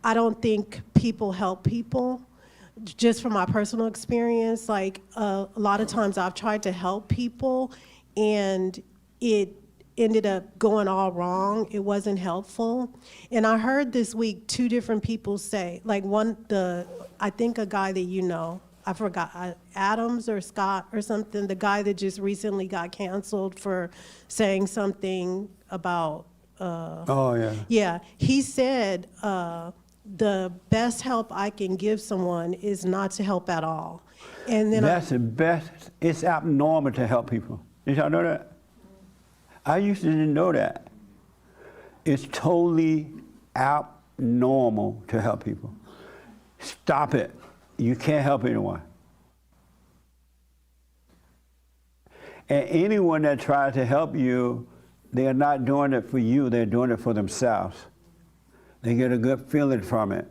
I don't think people help people. Just from my personal experience, like a lot of times I've tried to help people and it ended up going all wrong. It wasn't helpful. And I heard this week 2 different people say, like I think a guy that you know, I forgot, Adams or Scott or something, the guy that just recently got canceled for saying something about, oh, yeah. yeah, he said, the best help I can give someone is not to help at all. And then That's the best. It's abnormal to help people. Did y'all know that? I used to didn't know that. It's totally abnormal to help people. Stop it. You can't help anyone. And anyone that tries to help you, they are not doing it for you, they're doing it for themselves. They get a good feeling from it.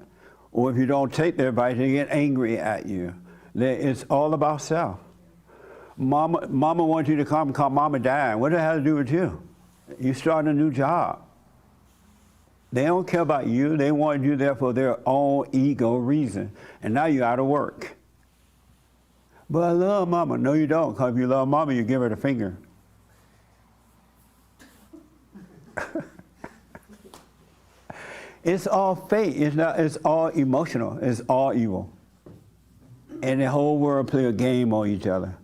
Or if you don't take their advice, they get angry at you. It's all about self. Mama wants you to come because Mama died. What does that have to do with you? You start a new job. They don't care about you. They want you there for their own ego reason. And now you're out of work. But I love Mama. No, you don't, because if you love Mama, you give her the finger. It's all fate. It's all emotional. It's all evil. And the whole world play a game on each other.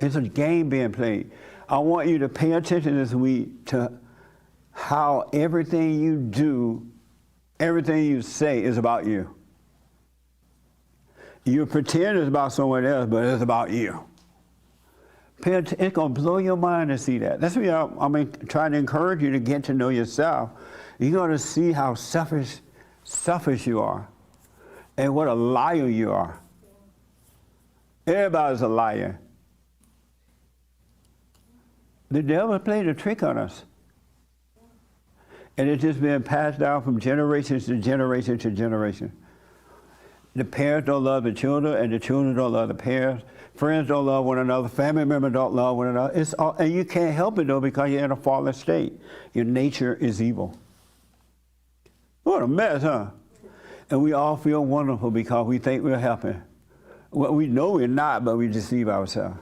It's a game being played. I want you to pay attention this week to how everything you do, everything you say is about you. You pretend it's about someone else, but it's about you. It's going to blow your mind to see that. That's why I'm trying to encourage you to get to know yourself. You're going to see how selfish you are and what a liar you are. Everybody's a liar. The devil played a trick on us. And it's just been passed down from generation to generation to generation. The parents don't love the children, and the children don't love the parents. Friends don't love one another. Family members don't love one another. It's all, and you can't help it, though, because you're in a fallen state. Your nature is evil. What a mess, huh? And we all feel wonderful because we think we're helping. Well, we know we're not, but we deceive ourselves.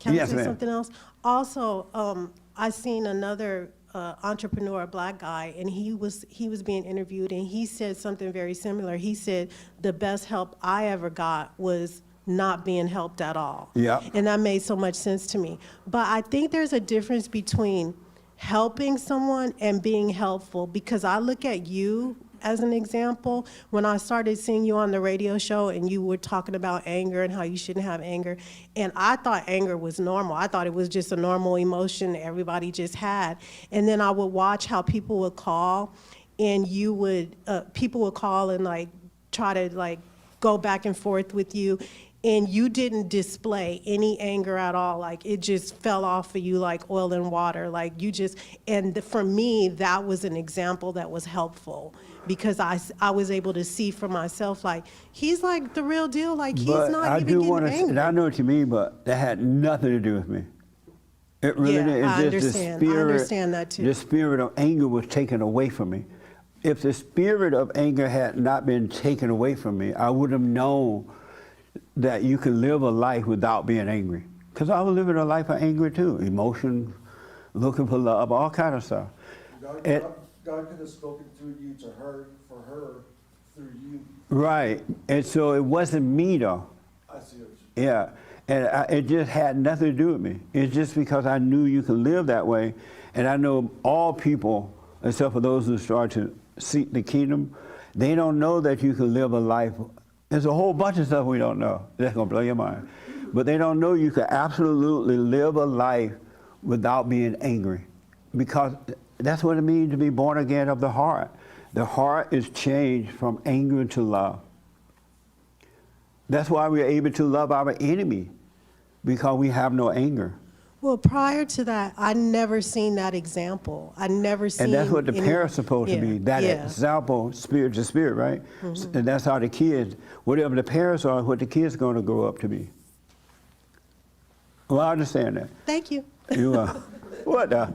Can Yes, I say ma'am. something else? Also, I seen another entrepreneur, a black guy, and he was being interviewed, and he said something very similar. He said, the best help I ever got was not being helped at all. Yeah. And that made so much sense to me. But I think there's a difference between helping someone and being helpful, because I look at you as an example. When I started seeing you on the radio show and you were talking about anger and how you shouldn't have anger, and I thought anger was normal. I thought it was just a normal emotion everybody just had. And then I would watch how people would call, and people would call and like try to like go back and forth with you, and you didn't display any anger at all. Like it just fell off of you like oil and water. Like you just, and for me, that was an example that was helpful, because I was able to see for myself, like, he's like the real deal, like he's not even getting angry. And I know what you mean, but that had nothing to do with me. It really Yeah, didn't. I It's just understand. the spirit, I understand that too. The spirit of anger was taken away from me. If the spirit of anger had not been taken away from me, I would have known that you can live a life without being angry. Because I was living a life of anger too, emotion, looking for love, all kind of stuff. God could have spoken through you to her, for her, through you. Right, and so it wasn't me though. I see what you Yeah, and it just had nothing to do with me. It's just because I knew you could live that way, and I know all people, except for those who start to seek the kingdom, they don't know that you can live a life. There's a whole bunch of stuff we don't know. That's gonna blow your mind. But they don't know you can absolutely live a life without being angry, because that's what it means to be born again of the heart. The heart is changed from anger to love. That's why we are able to love our enemy, because we have no anger. Well, prior to that, I never seen that example. I never seen. And that's what the parents are supposed to be, that example, spirit to spirit, right? Mm-hmm. And that's how the kids, whatever the parents are, what the kids are going to grow up to be. Well, I understand that. Thank you. You are. What the?